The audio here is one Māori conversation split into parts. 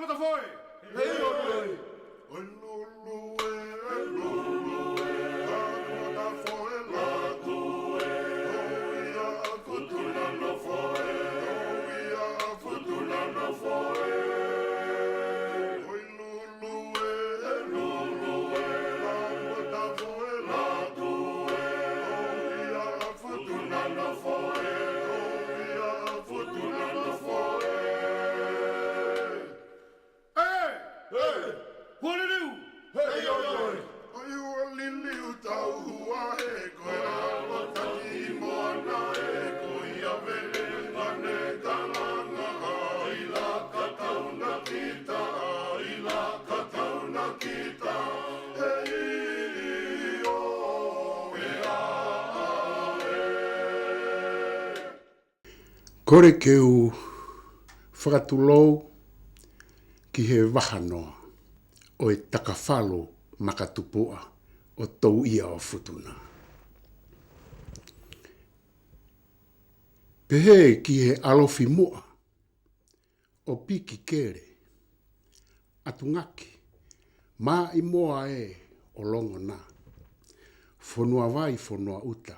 mata foi. Hei oi. Kore ke u whakatulou ki he wahanoa o e takawhalo makatupua o tau ia o futuna. Pehe ki he alofi mua o piki kere atungaki ma i moa e o longo na. Fonua vai fonua uta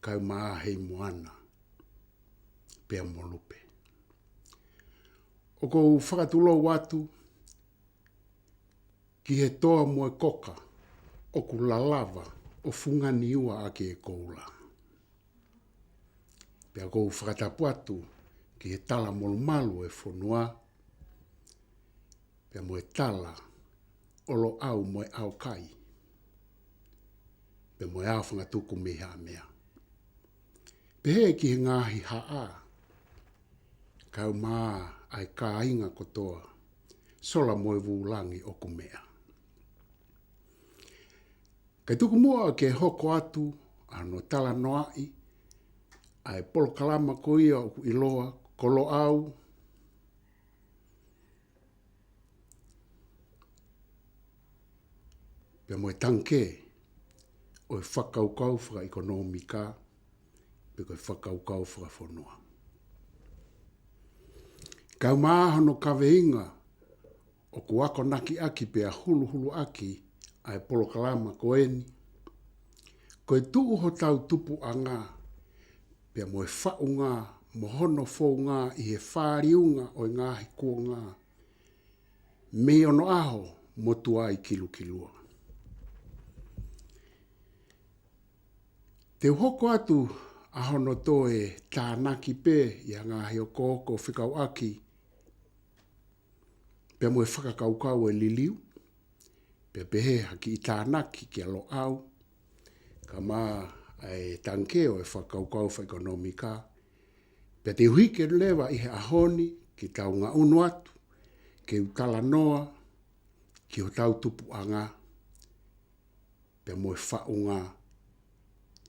kai maa hei moana pea molupe. O kou whakatulou watu ki he toa moe koka o ku lalawa o fungani ua ake e koula. Pea kou whakatapuatu ki he tala molumalu e whonua. Pea moe tala olo au moe au kai. Pea moe au whangatuku mea mea. Pehe ki he ngahi haa. Kau maa ai ka inga kotoa. Sola moe vulangi o kumea. Kai tuku mua ke hoko atu ano tala noai. Ai polo kalama ko ia o iloa kolo au. Pea moe tanke o e whakaukau whaka ekonomika. Pea koe whakaukau whaka whanua. Kau maahono kaweinga o kuako naki aki pea hulu hulu aki ai polo kalama ko eni. Koe tuu ho tau tupu a ngā pea moe whau ngā mohono fōu ngā i he whāriunga o ngā hiko ngā. Me ono aho motu ai kilu kilua. Te hoko atu ahono toe tānaki pē i a ngā heo kōko whikau aki. Pea moe whakakaukau e liliu. Pea pehe haki i tānaki ki alo au. Ka maa ai tankeo e whakaukau whaekonomika. Pea te huike lewa i he ahoni ki tau ngā unu atu. Ke utala noa ki o tau tupu anga. Pea moe whau ngā.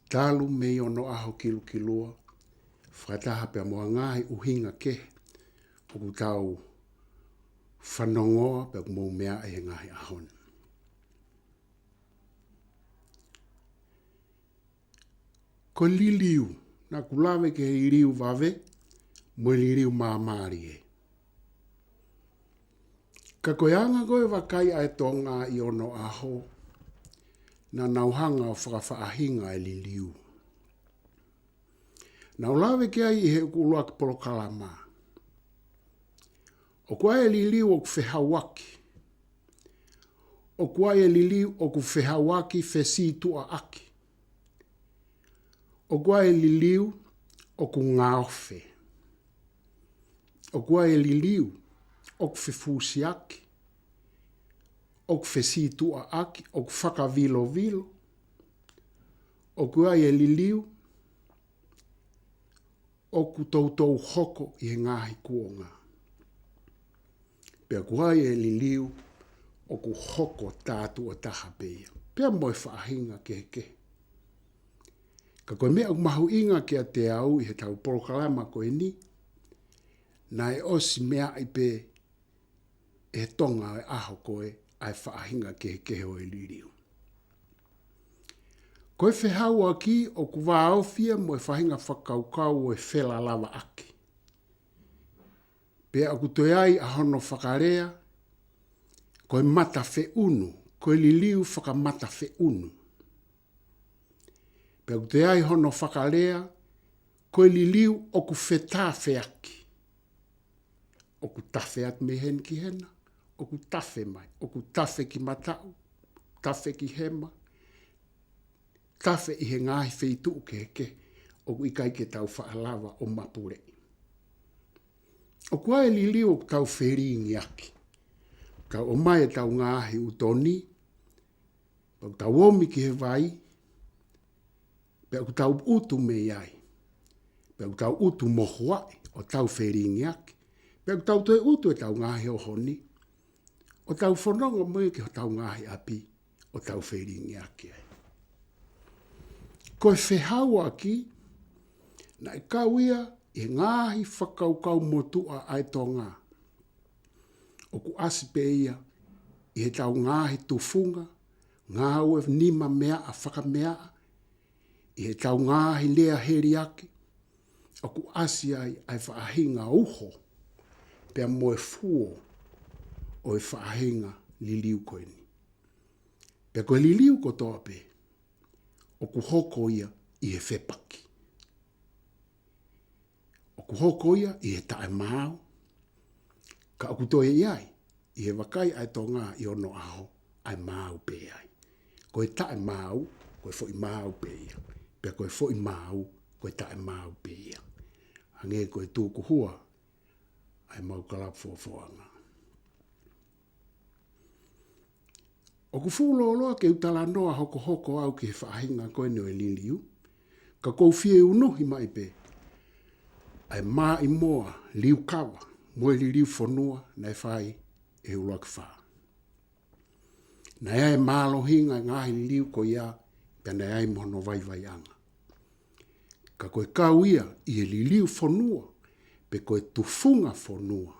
Talu mei ono aho kilu kilua. Whataha pea moa ngāhi uhinga ke. Oku tau whanongoa pea kumou mea e ngāhi ahoni. Ko liliu, nā kulawe ke i riu vave, mo li riu māmāri e. Ka koe anga koe wakai ai tō ngā i ono aho, na nauhanga o whakawhaahinga e liliu. Nau lawe ke ai i he ukulua ki polo kalama. O kua e liliu o ku whehawaki. O kua e liliu o ku whehawaki whesitua aki. O kua e liliu o ku ngaofe. O kua e liliu o ku whifusi aki. O ku whesitua aki. O ku whakavilo vilo. O kua e liliu o ku tautou hoko i he ngāhi kuonga. Pea kua e liliu o ku hoko tātu o taha pēia. Pea moe whaahinga ke. Ka koe mea mahu inga ki a te au i he tau polokalama koe ni. Na e osi mea i pē e tonga e aho koe ai whaahinga ke ho e liriu. Koe whehau aki o ku wāofia mo e whahinga whakaukau o e whela lava aki. Pea aku toi ai a hono whakarea, koe mata whe unu, koe liliu whakamata whe unu. Pea aku toi ai hono whakarea, koe liliu oku whetā wheaki. Oku tawhe at me hen ki hena, oku tawhe mai, oku tawhe ki matau, tawhe ki hema, tawhe i he ngāhi wheitu ke, oku ikai ke tau whaalawa o mapure. Oku ai liliu oku tau wheringi aki. Ka o mai e tau ngāhi utoni, oku tau omi ki he vai, pe oku tau utu me iai, pe oku tau utu mohuai o tau wheringi aki, pe oku tau toi utu e tau ngāhi o honi, o tau whanonga mui ki o tau ngāhi api, o tau wheringi aki ai. Koe whehau aki, na e kauia i ngāhi whakaukau motua ai tō ngā. Oku asipe ia i he tau ngāhi tufunga, ngā ue nima mea a whakamea, i he tau ngāhi lea heri aki, oku asi ai whaahinga uho, pea moe fuo o e whaahinga liliu koe ni. Pea koe liliu ko toa pe, oku hoko ia i he whepaki. Oku hoko ia i he tae māu, ka oku toe iai, i he wakai ai tō ngā i ono aho, ai māu pe ai. Koe tae māu, koe fo i māu pe ia. Pea koe fo i māu, koe tae māu pe ia. Hange koe tūku hua, ai mau kalap fuafuanga. Oku fūloloa ke utala noa hoko au ki he whaahinga koe no e liliu, ka kou fie unuhi mai pe, ai mā i moa liu kawa, moe liliu whanua na e whai e uloaki whaa. Na ea e mālohinga ngāhi liliu ko ia, pia na ea i mono vai anga. Ka koe kau ia i e liliu whanua, pe koe tufunga whanua,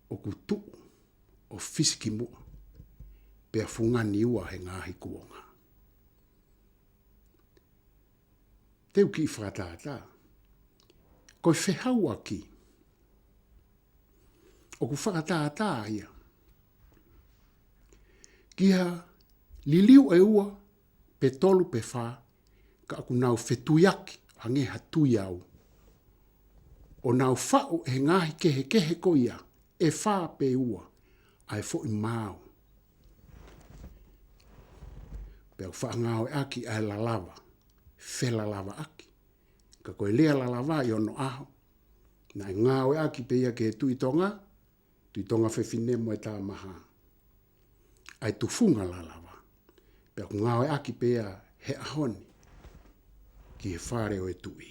oku tuu o fisiki mua, pea fungani ua he ngāhi kuonga. Teu ki i whakatata, koe whehau aki, oku whakatata ia, kia liliu e ua, pe tolu pe wha, ka aku nau whetuyaki, hange hatui au. O nau whau he ngāhi kehe ko ia, e wha pe ua, ai fo i māu. Pea whaangao e aki ai lalawa, whelalava aki. Ka koe lea lalawa i ono aho, na e ngāo e aki pe ia ke tuitonga whewhine mo e tā maha. Ai tufunga lalawa, pea ngāo e aki pe ia he ahoni, ki he whare o e tui.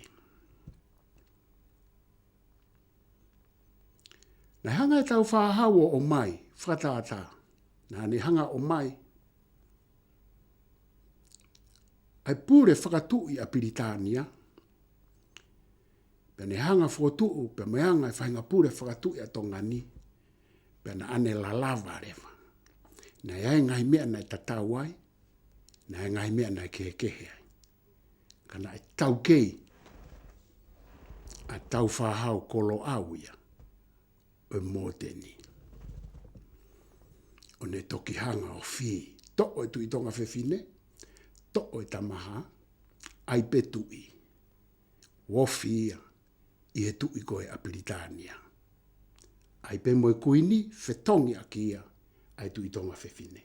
Na hanga e tau whahaua o mai, whakatata, na ni hanga o mai, ai pure whakatui a Piritania, pea ne hanga whotuu, pea meanga e whainga pure whakatui a Tongani, pea na ane lalawa rewa. Na e ngai mea na e tatau ai, na e ngai mea na e kehe ai. Kana e tau kei, a tau whahau kolo au ia, o mōteni. O ne toki hanga o whi, toko e tui tonga whewhine, toko e tamaha, ai pe tui. Wofi ia, i he tui koe a Piritania. Ai pe moe kuini, whetongi aki ia, ai tui tonga whewhine.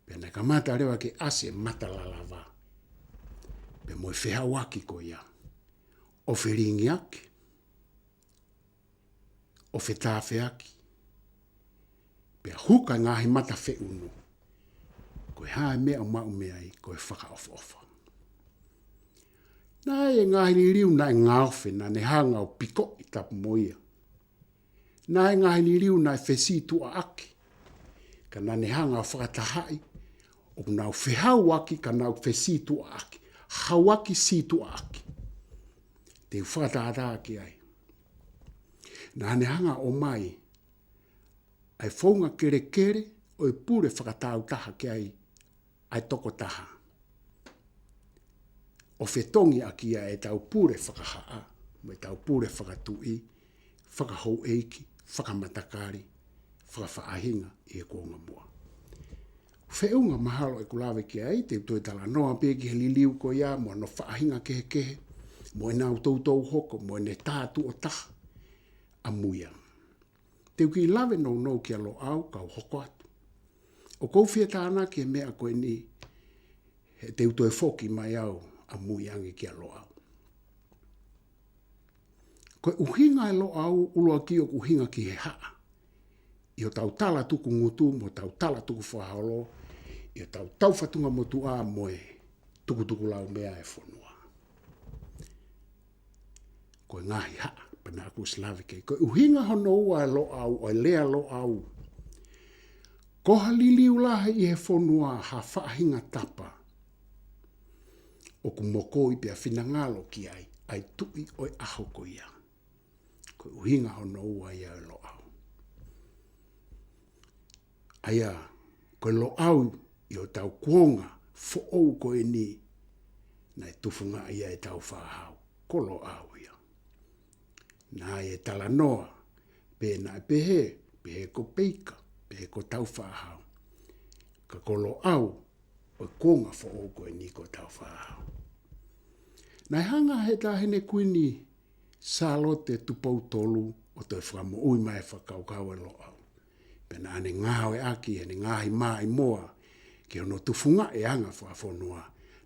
Pena ka mata rewa ke ase mata lalawa. Pe moe whehawaki ko ia. O wheringi aki. O whetawhi aki. Pea huka ngahi mata wheunu. Koe hae mea o mau mea i, koe whaka ofa. Nā e ngahi ni riu na e ngāwhi na ne hanga o piko i tapu moia. Nā e ngahi ni riu na e whesi tua aki. Ka na ne hanga o whakatahai. O nau whehau aki ka nau whesi tua aki. Hawaki si tua aki. Te whakatahata aki ai. Nā ne hanga o mai. Ai whaunga kere o e pure whakatau taha ki ai. Ai toko taha. O whetongi aki a e tau pure whakahaa. me tau pure whakatui, whakahou eiki, whakamatakari, whakawhaahinga e kuonga mua. Whiunga mahalo e kulawe ki ai, te utoi tala noa pe ki he liliu ko ia, mua no whaahinga kehe kehe, mua nau tautou hoko, mua ne tātu o taha, a muia. Te uki lawe no ki alo au, kau hoko atu. O kou whia tāna ki he mea koe ni, he te utoi whoki mai au, a muiangi ki alo au. Koe uhinga e lo au, ulua ki o uhinga ki he haa. I o tau tala tuku ngutu, mo tau tala tuku whahaolo, i o tau whatunga motu a moe, tuku lau mea e whanua. Koe ngahi haa, pana aku slavike. Koe uhinga hono ua e lo au, o e lea lo au. Koha liliu lahe i he whanua ha whaahinga tapa. O kumoko i pia whinangalo ki ai tui oi aho ko ia. Koe uhinga hono ua ia e lo au. Aia, koe lo au i o tau kuonga, fo ou koe ni, na e tufunga ia e tau whahau. Ko lo au ia. Na e tala noa, pe na e pehe ko peika, pehe ko tau whahau. Ka ko lo au, o kuonga fo ou koe ni ko tau whahau. Na hanga he tahene kuini, salote tupau tolu, o toi whamo ui mai whakaukau e lo au. Pena ane ngawe aki, ane ngahi mai moa, ki ono tufunga e anga whafonua,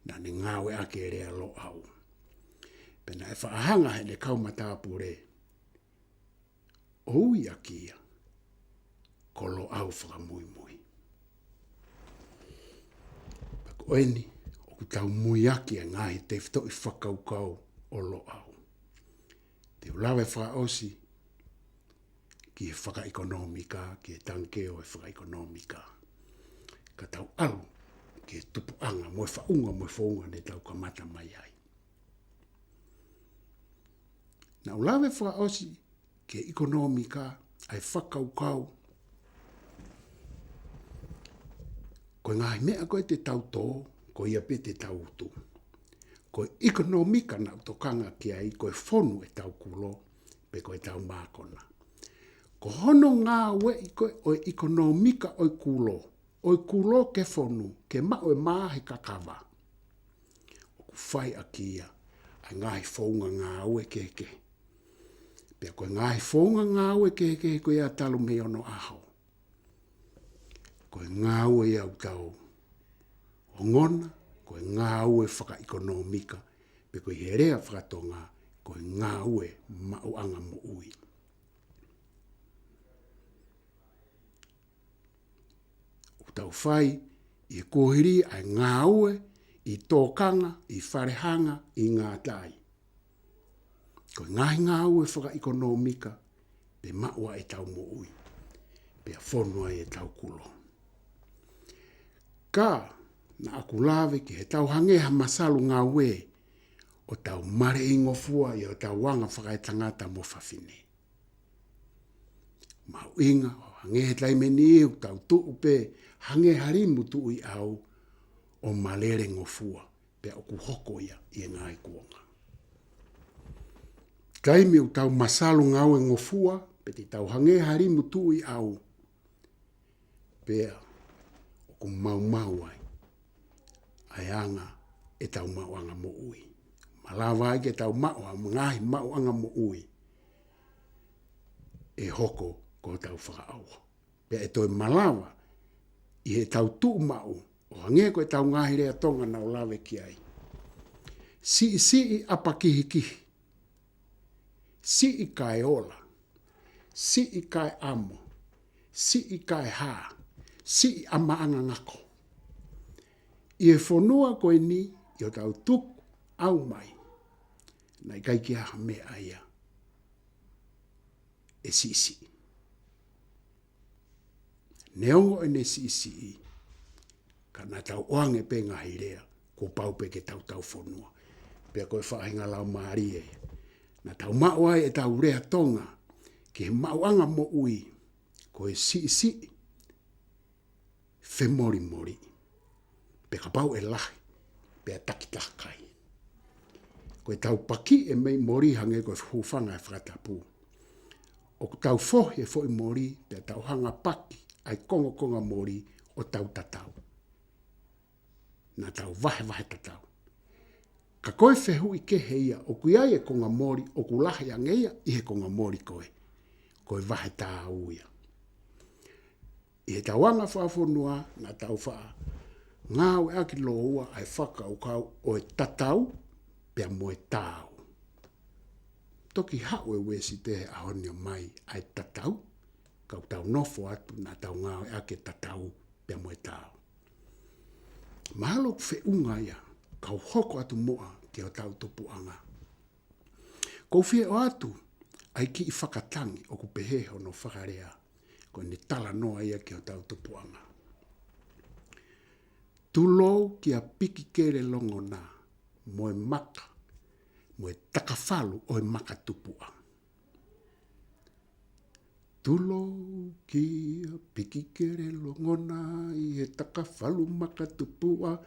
na ane ngawe aki e rea lo au. Pena e whaahanga he ne kaumatapure, oi aki ia, ko lo au whakamui mui. Pako eni, o kutau mui aki e ngahi te whito i whakaukau o lo au. Te ulawe whaosi, ki he whakaekonomika, ki he tankeo e whakaekonomika. Ka tau alu, ki he tupu anga, moe whaunga ne tau kamata mai ai. Na ulawe whaosi, ki he ekonomika, ai whakaukau. Koe ngahi mea koe te tau tō, ko ia pe te tau utu. Koe ekonomika na utokanga ki ai, koe whonu e tau kulo, pe koe tau mākona. Ko hono ngā we i koe o ekonomika oi kulo ke whonu, ke mao e māhe kakawa. O ku whai a kia, ai ngahi whaunga ngā ue keke. Pea koe ngahi whaunga ngā ue keke, koe a talu me ono aho. Koe ngā ue iau tau o ngona, koe ngā ue whaka ekonomika, pe koe herea whakatonga, koe ngā ue mau anga mo ui. Tau whai, i e kohiri ai ngā ue, i tōkanga, i wharehanga, i ngā tai. Koe ngahi ngā ue whaka ekonomika, pe maua e tau mo ui, pe a whonua e tau kulo. Ka, na aku lawe ki he tau hangeha masalu ngā ue, o tau mare ingofua i o tau wanga whaka e tangata mo whawhine. Mau inga, hangehe taimeni iu tau tuupe, hange harimu tu i au o malere ngofua pe o ku hoko ia i ngai kuonga. Kaimi u tau masalu ngau e ngofua pe te tau hange harimu tu i au pe o ku mau ai. Ai anga e tau mau anga mo ui. Malawa ai ke tau mau ngahi mau anga mo ui. E hoko ko tau whakaau. Pe e toi malawa i he tau tuu mau, o hange koe tau ngahi rea tonga na o lawe ki ai. Si apa kihi. Si kai ola. Si kai amo. Si kai ha. Si amaanga ngako. I e whonua koe ni, i o tau tuku au mai. Na i kai ki aha me aia. E si. Neongo e ne si. Ka na tau oange pe ngahi rea, ko pau pe ke tau whonua. Pea koe whahinga lau maari e. Na tau mauai e tau rea tonga, ke he mauanga mo ui, ko e si. Fe mori. Pe ka pau e lahi, pe a takitakai. Koe tau paki e mei mori hange koe hufanga e whakatapu. O tau fohi e fo i mori, te tau hanga paki, ai konga mori o tau tatau. Na tau vahe tatau. Ka koe whehu i ke heia, o kuiai e konga mori, o kulahi angeia, i he konga mori koe. Koe vahe tā uia. I he tauanga whaafonua, na tau whaa. Ngāu e aki loa ai whaka o kau o e tatau, pia moe tāu. Toki hau e wesi te he ahoni o mai ai tatau, kau tau nofo atu na tau ngāu e aki tatau, pia moe tāu. Mahalo fe unga ia, kau hoko atu moa ki o tau tupuanga. Kou fie o atu, ai ki i whakatangi o ku peheho no whakarea, ko ni tala noa ia ki o tau tupuanga. Tulou ki a piki kere longo na, moe maka, moe takafalu o e maka tupuanga. Tulou ki a piki kere longo na, i e takafalu maka tupuanga,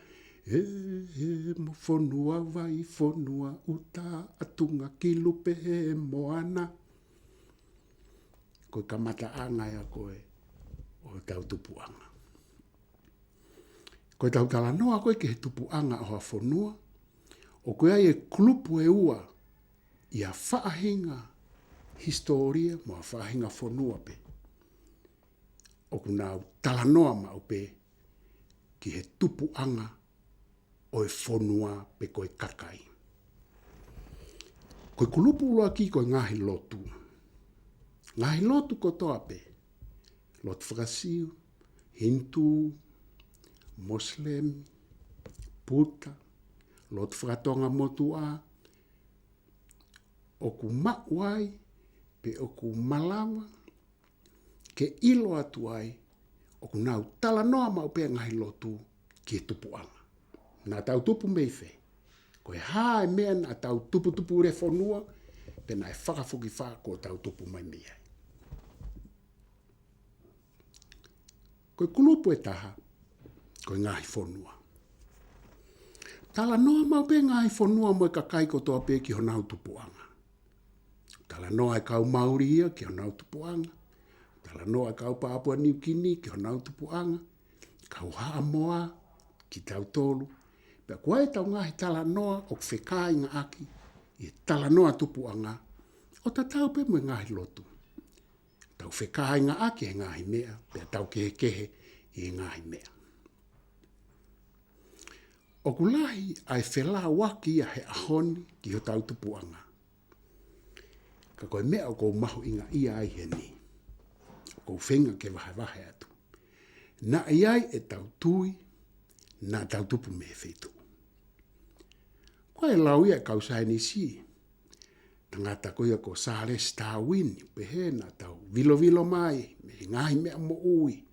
mo fonua vai fonua uta atunga ki lupe he moana. Koe kamata anga ya koe o tau tupuanga. Koe tau tala noa koe ke he tupuanga o fonua. O koe ai e klupu e ua i a whaahinga historia mo a whaahinga fonua pe. O kunau tala noa ma o pe ki he tupuanga o e fonua pe koe kakai. Koe kulupu uloa ki koe ngahi lotu. Ngahi lotu kotoa pe. Lot Frasiu, Hindu, Muslim, Buddha, Lot Fratonga motua, o ku mauai, pe o ku malawa, ke ilo atu ai, o ku nau tala noa mau pe ngahi lotu ki tupuanga. Na tau tupu meife. Koe hae mea na tau tupu re fonua, pe na e whakafuki wha ko tau tupu mai mea. Koe kulupu e taha, koe ngahi fonua. Tala noa mau pe ngahi fonua mo e kakai ko toa pe ki ho nau tupuanga. Tala noa e kau Mauri ia ki ho nau tupuanga. Tala noa e kau Papua New Guinea ki ho nau tupuanga. Kau Haamoa ki tau tolu. Pea koe tau ngahi tala noa o kwhekai ngā aki. I tala noa tupuanga. O ta tau pe mo ngahi lotu. Tau whekai ngā aki e ngahi mea. Pea tau kehe i ngahi mea. O kulahi ai whela waki ia he ahoni ki ho tau tupuanga. Ka koe mea o kou mahu inga ia ai he ni. O kou whenga ke wahe atu. Na iai e tau tui, na tau tupu me whetu. Koe lau ia kau saini si. Tangata koe ko sare stawini, pehe na tau vilo mai, me ngahi mea mo ui.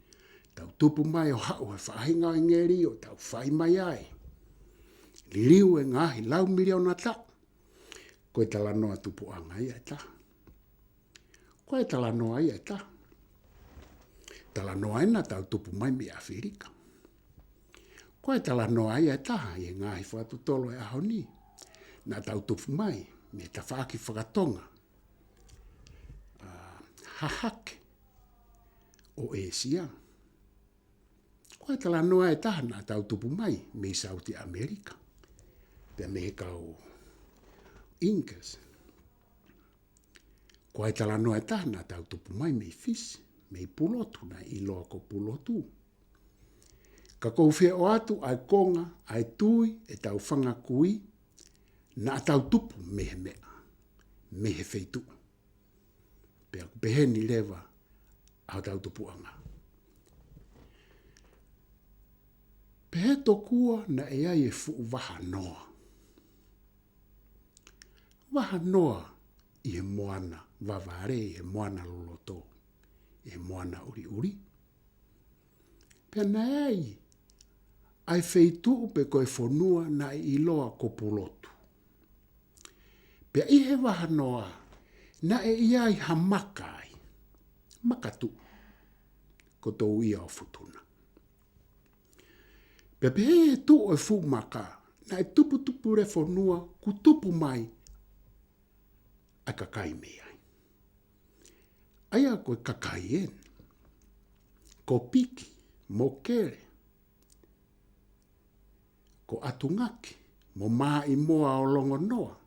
Tau tupu mai o hau he whahinga o ngeri o tau whai mai ai. Liriu e ngahi lau miliona ta. Koe tala noa tupuanga ia ta. Koe tala noa ia ta. Tala noa ina tau tupu mai mi Afrika. Koe tala noa ia ta. Ie ngahi whatu tolo e ahoni. Na tau tupu mai. Me ta whaaki whakatonga. Hahake. O Asia. Koe tala noa e taha na tau tupu mai. Me South America. Pea me kau Incas. Koe tala noa e taha na tau tupu mai me Fisi. Me pulotu na i loa ko pulotu. Ka kou whia o atu ai konga, ai tui, e tau whanga kui, na tau tupu mehe mea, mehe feitu. Pea ku peheni lewa au tau tupu anga. Pehe tokua na e ai e fuu waha noa. Waha noa i he moana vavare, i he moana loloto, i he moana uri. Pea na ai feitu pe koe fonua na i loa ko pulotu. Pea i he waha noa na e iai hamakai, makatu, ko tau ia o futuna. Pea pehe tu o fu maka Na e tupu re whanua ku tupu mai a kakai me ai. Aia koe kakai en. Ko piki, mo kere, ko atungaki, mo maa i moa o longo noa,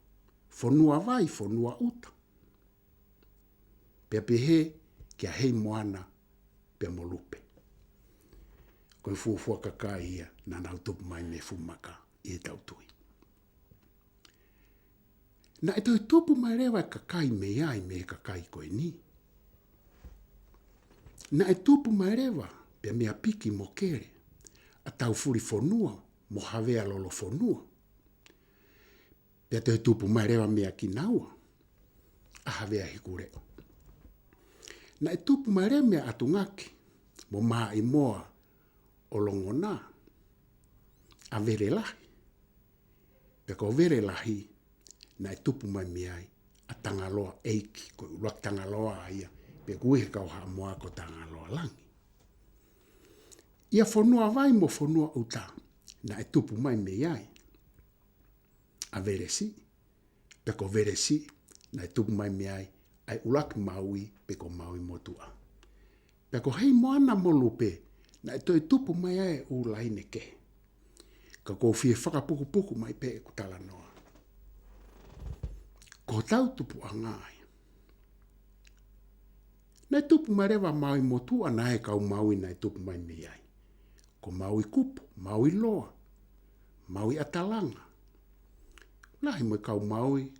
whanua vai, whanua uta. Pea pehe kia hei moana pea mo lupe. Koe fuafua kakai ia na nau tupu mai me fumaka i e tautui. Na e toi tupu mai rewa kakai me ai me kakai koe ni. Na e tupu mai rewa pea mea piki mo kere. A tau furi whanua mo hawea lolo whanua. Pea toi tupu mai rewa mea ki naua. A hawea hikureo. Na e tupu mai rewa mea atungaki mo maa i moa o longo nā. A vere lahi. Pea ko vere lahi na e tupu mai meai a tangaloa eiki. Ko uruak tangaloa aia. Pea kuihe kau haa moa ko tangaloa langi. Ia whanua vai mo whanua uta. Na e tupu mai meai. A vere si. Pea ko vere si. Na e tupu mai meai. Ai ulak maui pe ko maui motua. Pea ko hei moana mo lupe. Na e toi tupu mai ai u laine ke. Ka kou fie whakapuku mai pe e kutala noa. Ko tau tupu a ngai. Na e tupu mai rewa maui motua na e kau maui na e tupu mai me ai. Ko maui kupu, maui loa, maui atalanga. Lahi mo kau maui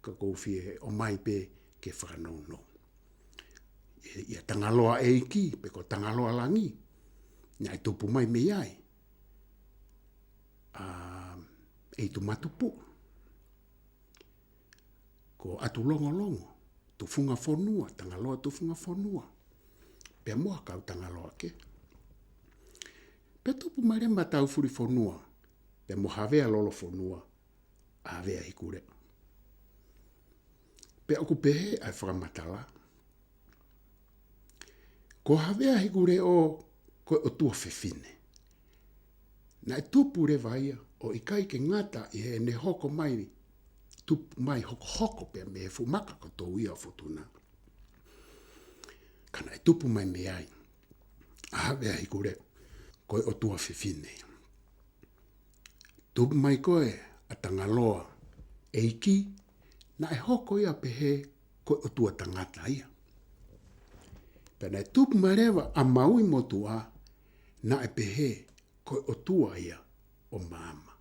ka kou fie o mai pe ke whanau no. Ia tangaloa eiki pe ko tangaloa langi. Na e tupu mai me ai. E tu matupu. Ko atu longo longo. Tu funga whanua. Tangaloa tu funga whanua. Pea mua kau tangaloa ke. Pea tupu mai re matau furi whanua. Pea mo hawea lolo whanua. A hawea hikure. Pea oku pehe ai whakamatala. Ko hawea hikure o koe o tua whewhine. Na e tupu re vaia o ikai ke ngata i he ne hoko mai. Tupu mai hoko pea me he fumaka ko tō ia whutuna. Kana e tupu mai me ai. A hawea hikure koe o tua whewhine. Tupu mai koe a tangaloa eiki na e hoko ia pehe koe o tua tangata ia. Pena e tupu mai rewa a maui motua na e pehe koe o tua ia o mama.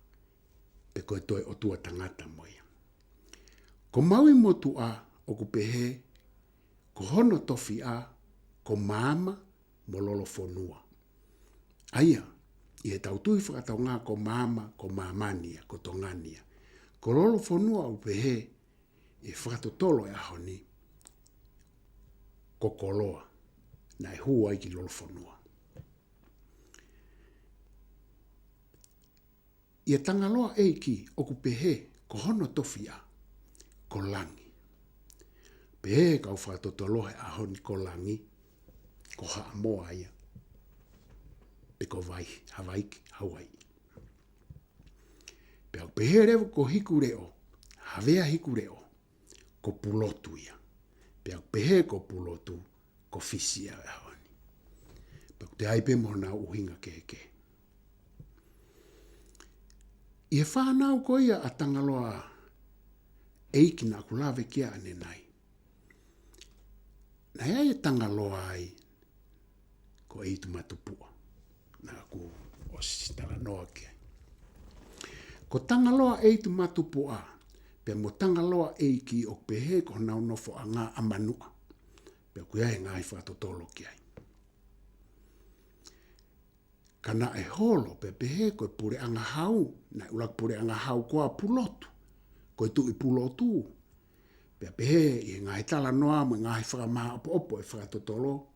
Pe koe toi o tua tangata moia. Ko maui motua o ku pehe ko hono tofi a ko mama mo lolo whanua. Aia, i e tautui whakatau ngā ko mama, ko mamania, ko tongania. Ko lolo whanua o pehe i whakatotolo e ahoni ko koloa na e hua i ki lolo whanua. Ia tangaloa eiki o ku pehe ko hono tofi a ko langi. Pehe kau whakatotolohe ahoni ko langi ko haa moa ia. Pe ko vai, Hawaiki, Hawaii. Pe au pehe rewa ko hiku reo, hawea hiku reo, ko pulotu ia. Pe au pehe ko pulotu, ko fisia e ahoni. Pe au te aipe mona uhinga keke. I e whanau ko ia a tangaloa eiki na kulawe kia ane nai. Na ea e tangaloa ai ko eitu matupua. Na ku o sitala noa kia. Ko tangaloa eitu matupua. Pe mo tangaloa eiki o pehe ko nau nofo a ngā amanua. Pe kuia e ngai whatotolo kia. Kana e holo pe pehe ko pure anga hau. Na ulak pure anga hau koa pulotu. Ko tu i pulotu. Pe pehe i ngai tala noa mo ngai whakamaha opo e whakatotolo.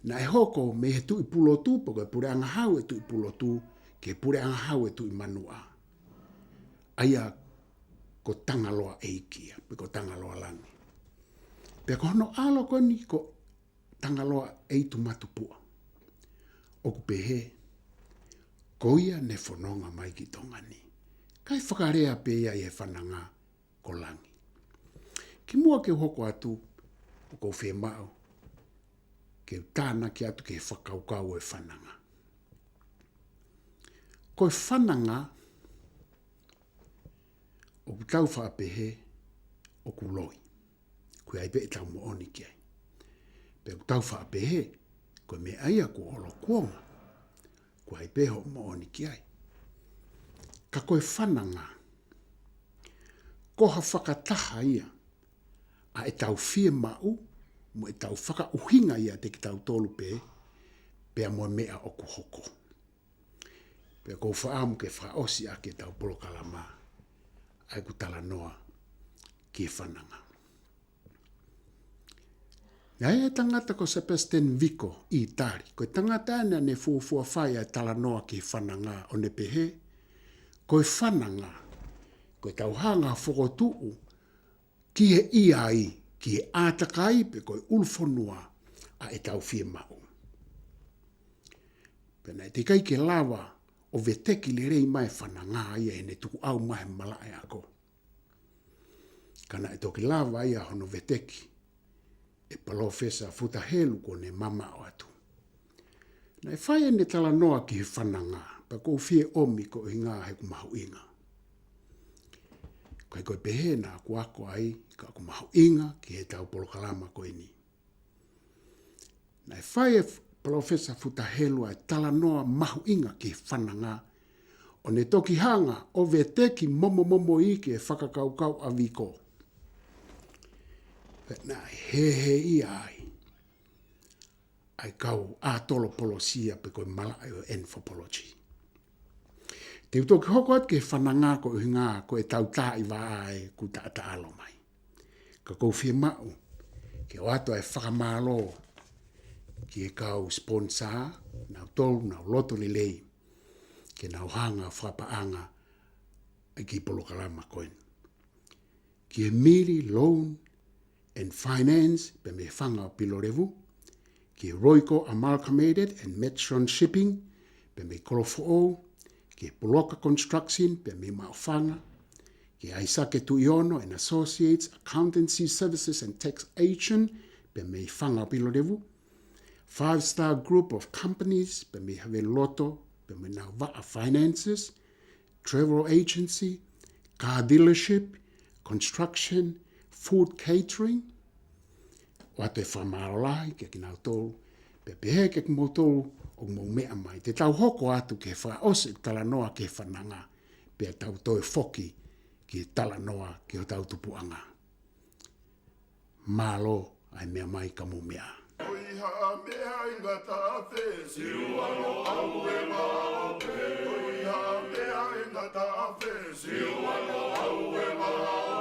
Na e hoko me he tu i pulotu po ko pure anga hau e tu i pulotu. Ke pure anga hau e tu i manua. Aia ko tangaloa eikia. Pe ko tangaloa langi. Pe ko hono alo ko ni ko tangaloa eitu matupua. Oku pehe koia ne whanonga mai ki tongani. Kai whakarea pe ia e whananga ko langi. Ki mua ke hoko atu o kou whemao, ke tāna ki atu ke whakaukau e whananga. Ko whananga o tau whaapehe o kuloi. Koe ai pe e tau mooni ki ai. Pe o tau whaapehe, koe me aia ko olo kuonga. Koe ai pe ho mooni ki ai. Ka koe whananga, koha whakataha ia, a e tau whie mau, mo e tau whaka uhinga ia te ki tau tolu pe a mo mea o kuhoko. Pe kou whaamu ke whaosi a ke tau polokalama, ai ku tala noa ki whananga. Ia e tangata ko Sebastian Vico i tari, ko tangata ane ne fuafua whai ai tala noa ki whananga o ne pehe, ko whananga, ko tau hanga whokotuu, ki he iai, ki he ātakai pe koe ulfonua a e tau whie mau. Pena e te kai ke lawa o veteki le rei mai whananga ia e ne tuku au mai malae ako. Kana e toki lawa ia hono veteki e Palofesa Futahelu ko ne mama o atu. Na e whai ne tala noa ki he whananga, pa kou whie omi ko inga he kumahu inga. Kai koe pehe na aku ako ai, ka aku mahu inga ki he tau polokalama koe ni. Na e whai e Profesa Futahelu ai tala noa mahu inga ki he whananga, o ne toki hanga o veteki momo ike e whakakaukau a viko. Na he i ai kau ātolo polosia pe koe malae o anthropology. Te utoki hoko at ke whananga ko uhinga ko e tau tā i wāe ku ta alo mai. Ka kou whie mau, ke o ato e whakamalo ki e kau sponsor, nau tolu, nau loto le lei, ke nau hanga whapaanga e ki polokalama koen. Ki e miri, loan and finance, pe me whanga pilo revu, ki e Royco Amalgamated and Metron Shipping, pe me Kolofo, ki e Poloka Construction, pe me Maofanga, ki e Aisake Tuiono and Associates, Accountancy Services and Tax Agent, pe me whanga pilo revu, 5-star group of companies, pe me have loto, pe me nau waa finances, travel agency, car dealership, construction, food catering, o ato e whamaolai, ke ki nau tolu, pe pehe ke ki tolu, o mo mea mai. Te tau hoko atu ke wha ose tala noa ke whananga, pe tau toe foki ki tala noa ki o tau tupuanga. Malo ai mea mai ka mo mea. Oiha mea ingata afe, siuano au e maope. Oiha mea ingata afe, siuano au e maope.